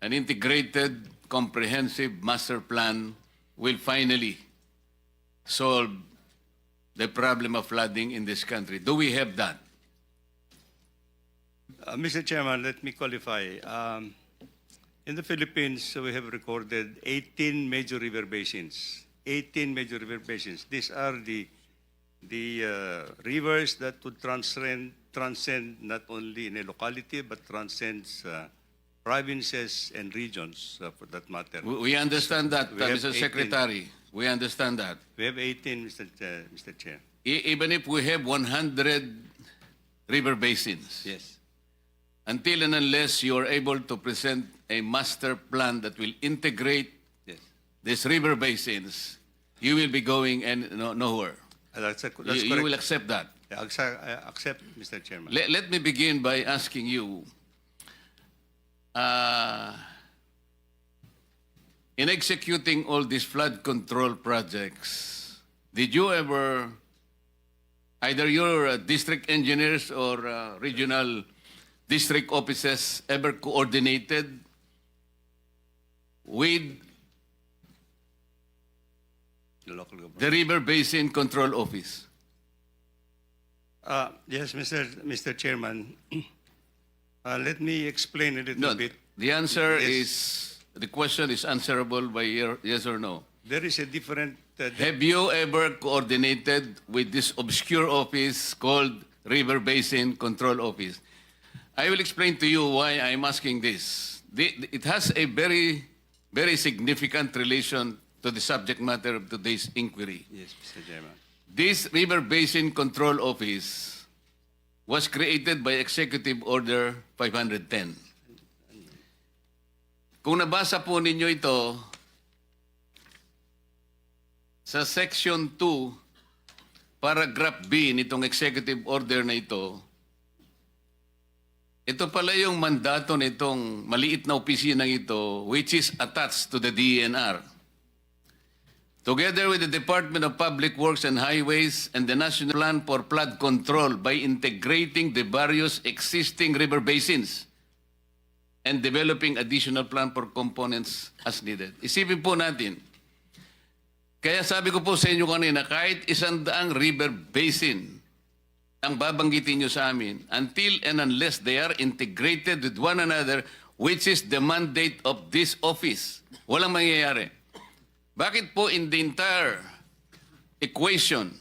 an integrated, comprehensive master plan will finally solve the problem of flooding in this country. Do we have that? Mr. Chairman, let me qualify. In the Philippines, we have recorded 18 major river basins. 18 major river basins. These are the rivers that would transcend not only in a locality but transcends provinces and regions for that matter. We understand that, We have Mr. 18. Secretary. We understand that. We have 18, Mr. Chair. Even if we have 100 river basins, Yes. until and unless you are able to present a master plan that will integrate Yes. these river basins, you will be going nowhere. That's You correct. will accept that. I accept, Mr. Chairman. Let me begin by asking you, in executing all these flood control projects, did you ever, either your district engineers or regional district offices ever coordinated with The local government. the River Basin Control Office? Yes, Mr. Chairman. Let me explain a little No, bit. the answer Yes. is, the question is answerable by yes or no. There is a different. Have you ever coordinated with this obscure office called River Basin Control Office? I will explain to you why I'm asking this. It has a very, very significant relation to the subject matter of today's inquiry. Yes, Mr. Chairman. This River Basin Control Office was created by Executive Order 510. Kung nabasa po ninyo ito, sa Section 2, Paragraph B nitong Executive Order na ito pala yung mandato nitong maliit na opisina ito which is attached to the DENR. Together with the Department of Public Works and Highways and the National Plan for Flood Control by integrating the various existing river basins and developing additional plan for components as needed. Isipin po natin, kaya sabi ko po sa inyo kanina, kahit 100 river basin ang babanggitin nyo sa amin, until and unless they are integrated with one another, which is the mandate of this office, walang mangyayari. Bakit po in the entire equation,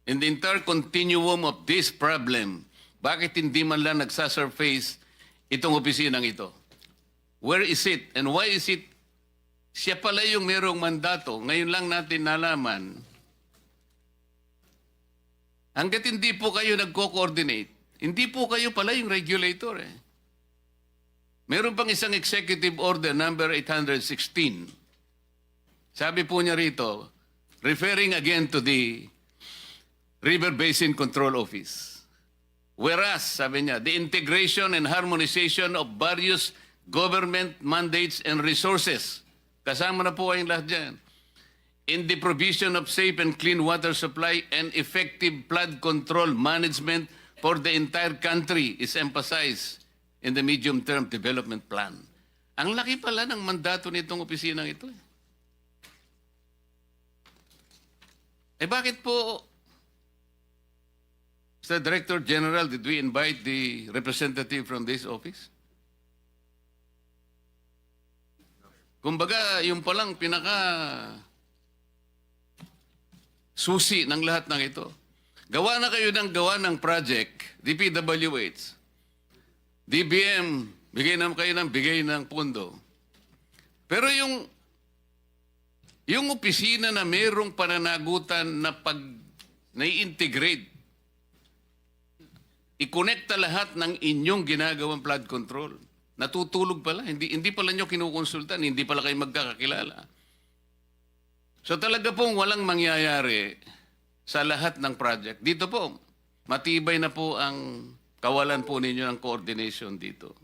in the entire continuum of this problem, bakit hindi man lang nagsasurface itong opisinang ito? Where is it? And why is it? Siya pala yung merong mandato. Ngayon lang natin nalaman. Hanggat hindi po kayo nagko-coordinate, hindi po kayo pala yung regulator. Meron pang isang executive order number 816. Sabi po niya rito, referring again to the River Basin Control Office. Whereas, sabi niya, the integration and harmonization of various government mandates and resources. Kasama na po kayong lahat dyan. In the provision of safe and clean water supply and effective flood control management for the entire country is emphasized in the medium-term development plan. Ang laki pala ng mandato nitong opisinang ito. Bakit po, Mr. Director General, did we invite the representative from this office? Kumbaga, yung palang susi ng lahat ng ito. Gawa na kayo ng gawa ng project, DPWH. DBM, bigay ng pondo. Pero yung opisina na mayroong pananagutan na nai-integrate, i-connecta lahat ng inyong ginagawang flood control. Natutulog pala, hindi pala nyo kinukonsultan, hindi pala kayo magkakakilala. So talaga pong walang mangyayari sa lahat ng project. Dito po, matibay na po ang kawalan po ninyo ng coordination dito.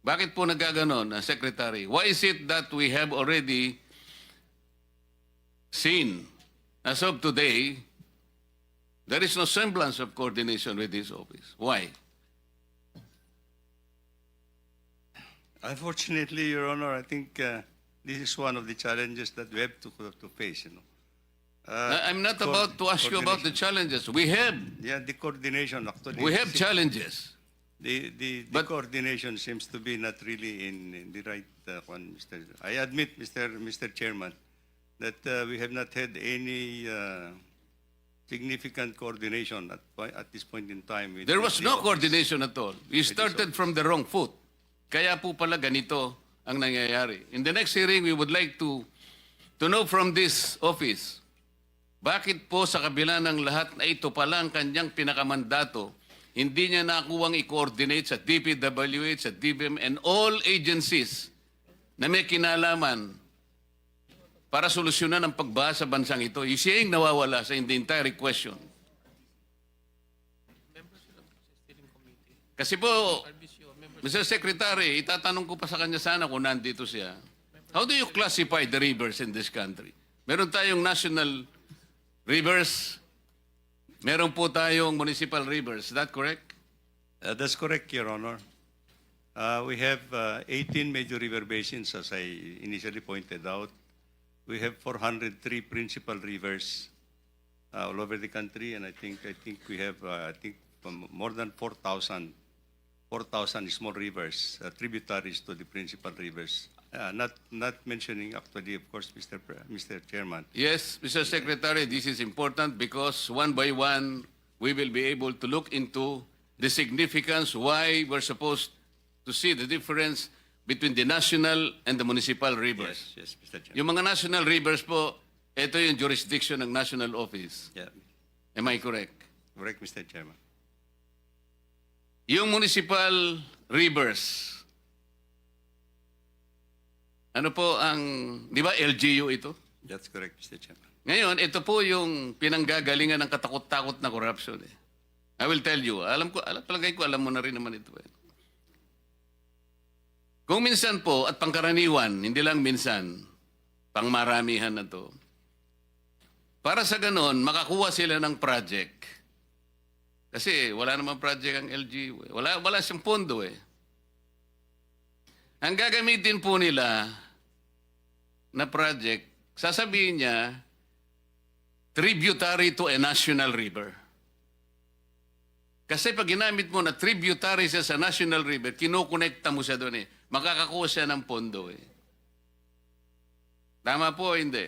Bakit po nagkaganon, Secretary? Why is it that we have already seen, as of today, there is no semblance of coordination with this office? Why? Unfortunately, Your Honor, I think this is one of the challenges that we have to face. I'm not about to ask you about the challenges. We have The coordination actually. challenges. The But- coordination seems to be not really in the right one, Mr. I admit, Mr. Chairman, that we have not had any significant coordination at this point in time. There was the no office. coordination at all. You started from the wrong foot. Kaya po pala ganito ang nangyayari. In the next hearing, we would like to know from this office, bakit po sa kabila ng lahat na ito pala ang kanyang pinakamandato, hindi niya nakuwang i-coordinate sa DPWH, sa DBM, and all agencies na may kinalaman para solusyonan ang pagbaha sa bansang ito. Siya yung nawawala sa the entire question. Kasi po, Mr. Secretary, itatanong ko pa sa kanya sana kung nandito siya. How do you classify the rivers in this country? Meron tayong national rivers, meron po tayong municipal rivers. Is that correct? That's correct, Your Honor. We have 18 major river basins, as I initially pointed out. We have 403 principal rivers all over the country, and I think we have more than 4,000 small rivers, tributaries to the principal rivers. Not mentioning actually, of course, Mr. Chairman. Yes, Mr. Secretary, this is important because one by one, we will be able to look into the significance why we're supposed to see the difference between the national and the municipal rivers. Yes, Mr. Chairman. Yung mga national rivers po, ito yung jurisdiction ng national office. Yeah, Am I correct? correct, Mr. Chairman. Yung municipal rivers, ano po ang, di ba LGU ito? That's correct, Mr. Chairman. Ngayon, ito po yung pinanggagalingan ng katakot-takot na corruption. I will tell you, palagay ko, alam mo na rin naman ito. Kung minsan po, at pangkaraniwan, hindi lang minsan, pangmaramihan na to, para sa ganon, makakuha sila ng project. Kasi wala namang project ang LGU. Wala siyang pondo eh. Ang gagamitin po nila na project, sasabihin niya, tributary to a national river. Kasi pag ginamit mo na tributary siya sa national river, kinukonekta mo siya doon eh. Makakakuha siya ng pondo eh. Tama po o hindi?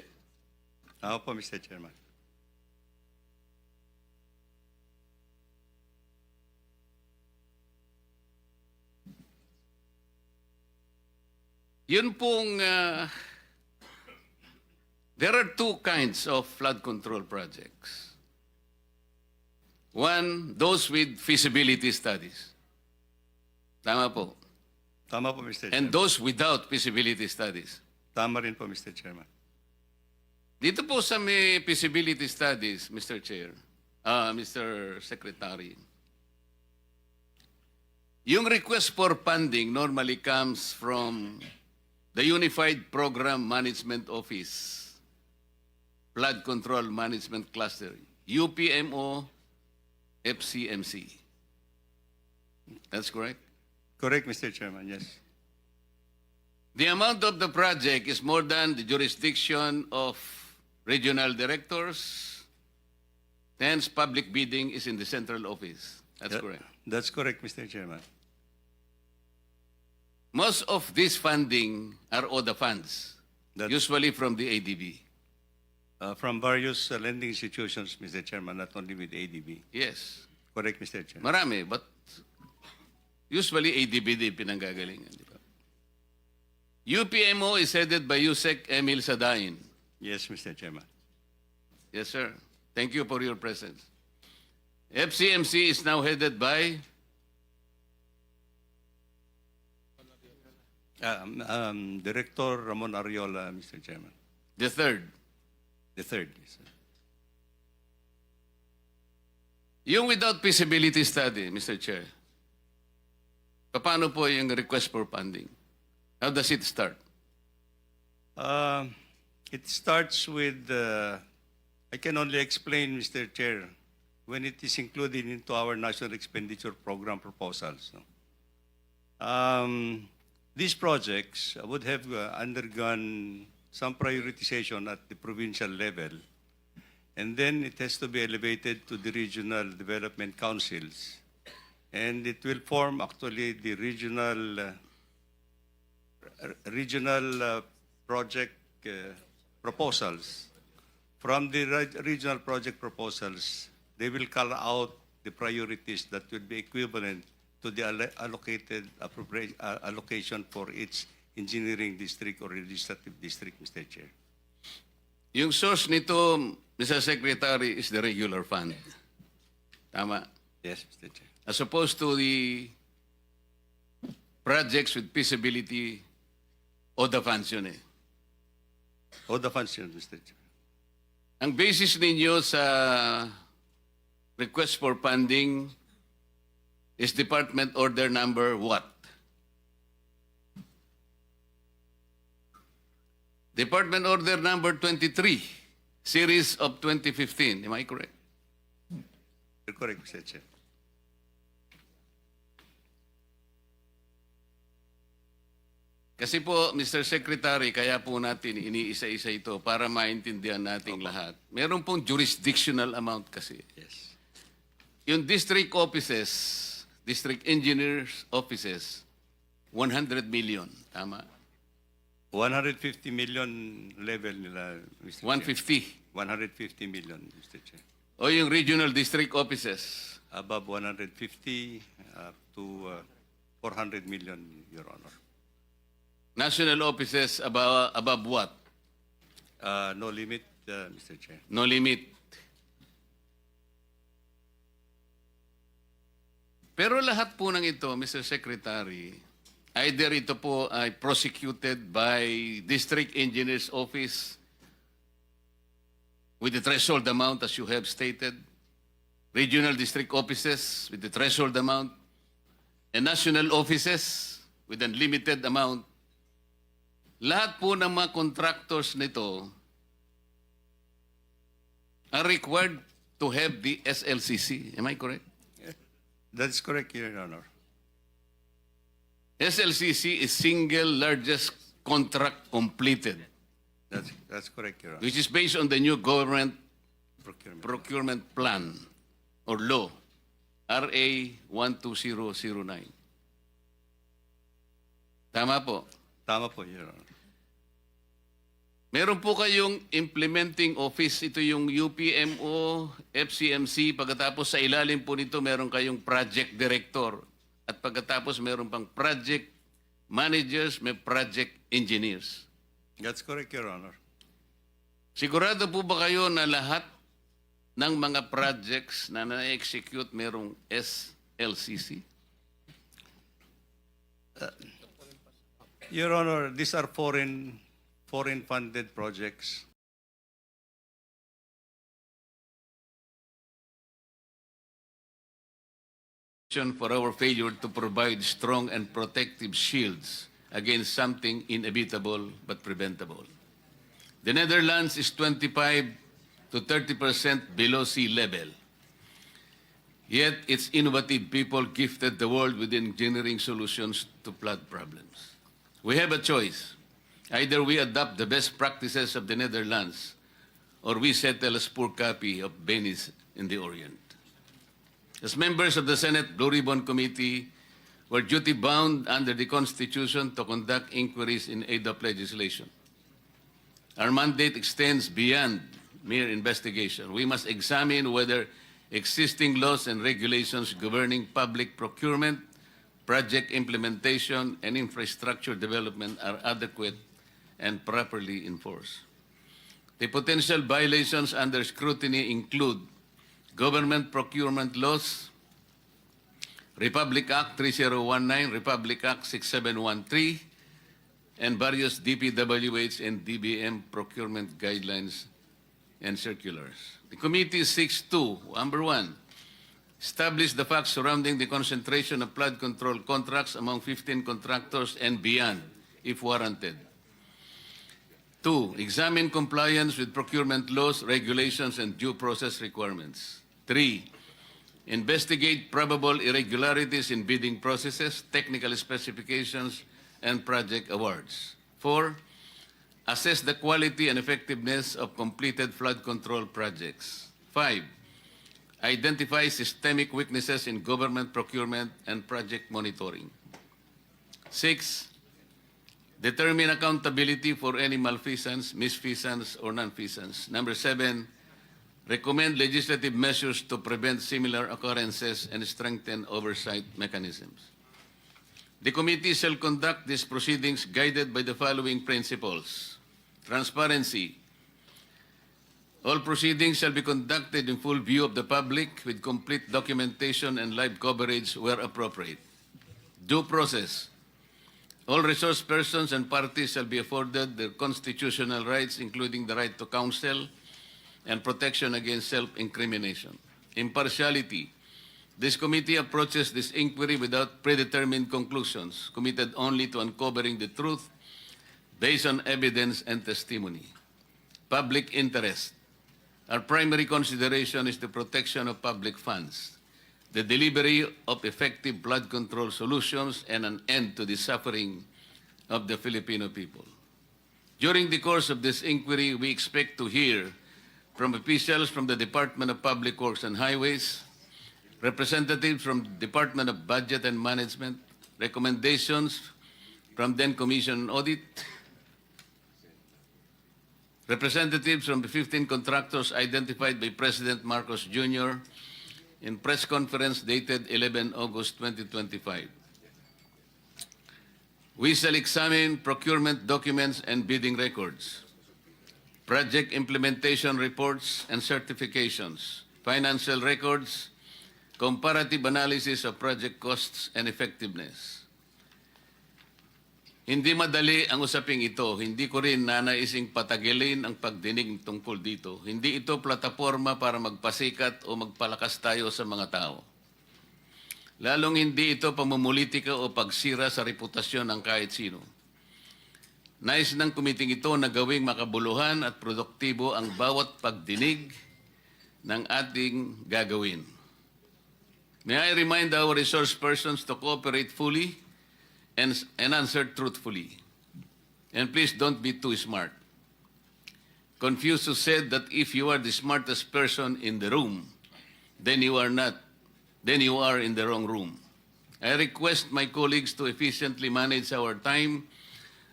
Opo, Mr. Chairman. Yun pong, there are two kinds of flood control projects. One, those with feasibility studies. Tama po. Tama po, Mr. And Chairman. those without feasibility studies. Tama rin po, Mr. Chairman. Dito po sa may feasibility studies, Mr. Chair, Mr. Secretary, yung request for funding normally comes from the Unified Program Management Office, Flood Control Management Cluster, UPMO, FCMC. That's correct? Correct, Mr. Chairman, yes. The amount of the project is more than the jurisdiction of regional directors. Hence, public bidding is in the central office. That's correct. That's correct, Mr. Chairman. Most of this funding are ODA funds, That's- usually from the ADB. From various lending institutions, Mr. Chairman, not only with ADB. Yes. Correct, Mr. Chairman. Marami, but usually ADB din pinanggagalingan. Di ba? UPMO is headed by Yusek Emil Sadain. Yes, Mr. Chairman. Yes, sir. Thank you for your presence. FCMC is now headed by Director Ramon Ariola, Mr. Chairman. the third. The third, yes, sir. Yung without feasibility study, Mr. Chair, paano po yung request for funding? How does it start? It starts with, I can only explain, Mr. Chair, when it is included into our national expenditure program proposals. No? These projects would have undergone some prioritization at the provincial level, and then it has to be elevated to the regional development councils. And it will form actually the regional project proposals. From the regional project proposals, they will call out the priorities that will be equivalent to the allocated allocation for its engineering district or legislative district, Mr. Chair. Yung source nito, Mr. Secretary, is the regular fund. Tama. Yes, Mr. Chair. As opposed to the projects with feasibility o the funds yun eh. All the functions, Mr. Chair. Ang basis ninyo sa request for funding is Department Order Number what? Department Order Number 23, Series of 2015. Am I correct? You're correct, Mr. Chair. Kasi po, Mr. Secretary, kaya po natin iniisa-isa ito para maintindihan nating lahat. Meron pong jurisdictional amount kasi. Yes. Yung district offices, district engineers offices, 100 million. Tama? 150 million level nila, Mr. Chair. 150. 150 million, Mr. Chair. O yung regional district offices, Above 150 up to 400 million, Your Honor. national offices above what? No limit, Mr. Chair. No limit. Pero lahat po ng ito, Mr. Secretary, either ito po ay prosecuted by District Engineer's Office with the threshold amount as you have stated, regional district offices with the threshold amount, and national offices with unlimited amount. Lahat po ng mga contractors nito are required to have the SLCC. Am I correct? That's correct, Your Honor. SLCC is single largest contract completed, That's correct, Your Honor. which is based on the new government Procurement. procurement plan or law, RA 12009. Tama po. Tama po, Your Honor. Meron po kayong implementing office. Ito yung UPMO, FCMC. Pagkatapos sa ilalim po nito, meron kayong project director. At pagkatapos meron pang project managers, may project engineers. That's correct, Your Honor. Sigurado po ba kayo na lahat ng mga projects na na-execute merong SLCC? Your Honor, these are foreign-funded projects. For our failure to provide strong and protective shields against something inevitable but preventable. The Netherlands is 25 to 30% below sea level. Yet its innovative people gifted the world with engineering solutions to flood problems. We have a choice. Either we adopt the best practices of the Netherlands or we settle a poor copy of Venice in the Orient. As members of the Senate Blue Ribbon Committee, we're duty-bound under the Constitution to conduct inquiries in aid of legislation. Our mandate extends beyond mere investigation. We must examine whether existing laws and regulations governing public procurement, project implementation, and infrastructure development are adequate and properly enforced. The potential violations under scrutiny include government procurement laws, Republic Act 3019, Republic Act 6713, and various DPWH and DBM procurement guidelines and circulars. The committee seeks to, number one, establish the facts surrounding the concentration of flood control contracts among 15 contractors and beyond, if warranted. Two, examine compliance with procurement laws, regulations, and due process requirements. Three, investigate probable irregularities in bidding processes, technical specifications, and project awards. 4. Assess the quality and effectiveness of completed flood control projects. 5. Identify systemic weaknesses in government procurement and project monitoring. 6. Determine accountability for any malfeasance, misfeasance, or nonfeasance. Number 7. Recommend legislative measures to prevent similar occurrences and strengthen oversight mechanisms. The committee shall conduct these proceedings guided by the following principles. Transparency. All proceedings shall be conducted in full view of the public with complete documentation and live coverage where appropriate. Due process. All resource persons and parties shall be afforded their constitutional rights, including the right to counsel and protection against self-incrimination. Impartiality. This committee approaches this inquiry without predetermined conclusions, committed only to uncovering the truth based on evidence and testimony. Public interest. Our primary consideration is the protection of public funds, the delivery of effective flood control solutions, and an end to the suffering of the Filipino people. During the course of this inquiry, we expect to hear from officials from the Department of Public Works and Highways, representatives from the Department of Budget and Management, recommendations from then Commission on Audit, representatives from the 15 contractors identified by President Marcos Jr. in press conference dated 11 August 2025. We shall examine procurement documents and bidding records, project implementation reports and certifications, financial records, comparative analysis of project costs and effectiveness. Hindi madali ang usaping ito. Hindi ko rin nanaising patagilin ang pagdinig tungkol dito. Hindi ito plataforma para magpasikat o magpalakas tayo sa mga tao. Lalong hindi ito pamumulitika o pagsira sa reputasyon ng kahit sino. Nais ng kumiting ito na gawing makabuluhan at produktibo ang bawat pagdinig ng ating gagawin. May I remind our resource persons to cooperate fully and answer truthfully. And please don't be too smart. Confucius said that if you are the smartest person in the room, then you are in the wrong room. I request my colleagues to efficiently manage our time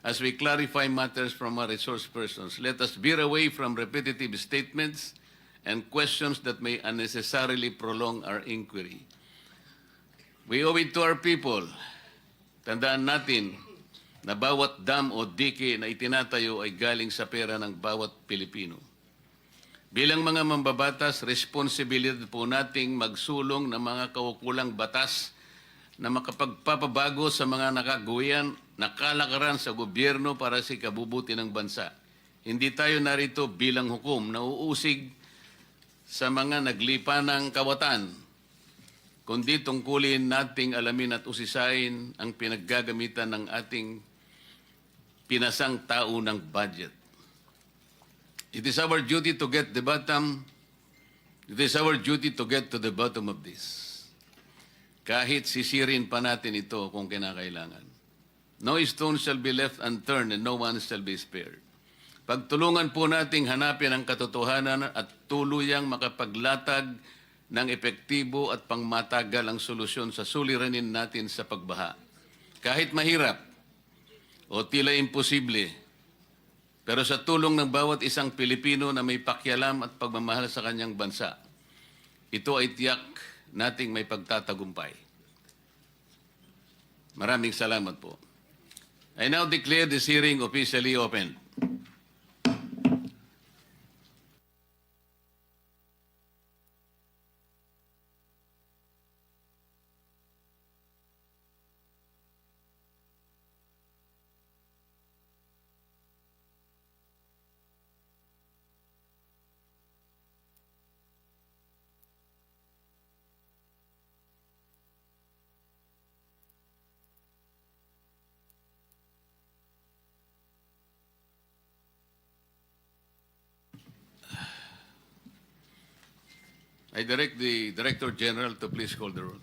as we clarify matters from our resource persons. Let us veer away from repetitive statements and questions that may unnecessarily prolong our inquiry. We owe it to our people. Tandaan natin na bawat dam o dike na itinatayo ay galing sa pera ng bawat Pilipino. Bilang mga mambabatas, responsibilidad po nating magsulong ng mga kaukulang batas na makapagpapabago sa mga nakalakaran sa gobyerno para sa ikabubuti ng bansa. Hindi tayo narito bilang hukom na uusig sa mga naglipanang kawatan, kundi tungkulin nating alamin at usisain ang pinaggagamitan ng ating pinasang tao ng budget. It is our duty to get to the bottom of this. Kahit sisirin pa natin ito kung kinakailangan. No stone shall be left unturned and no one shall be spared. Pagtulungan po nating hanapin ang katotohanan at tuluyang makapaglatag ng epektibo at pangmatagal ang solusyon sa suliranin natin sa pagbaha. Kahit mahirap o tila imposible, pero sa tulong ng bawat isang Pilipino na may pakialam at pagmamahal sa kanyang bansa, ito ay tiyak nating may pagtatagumpay. Maraming salamat po. I now declare this hearing officially open. I direct the Director General to please call the roll.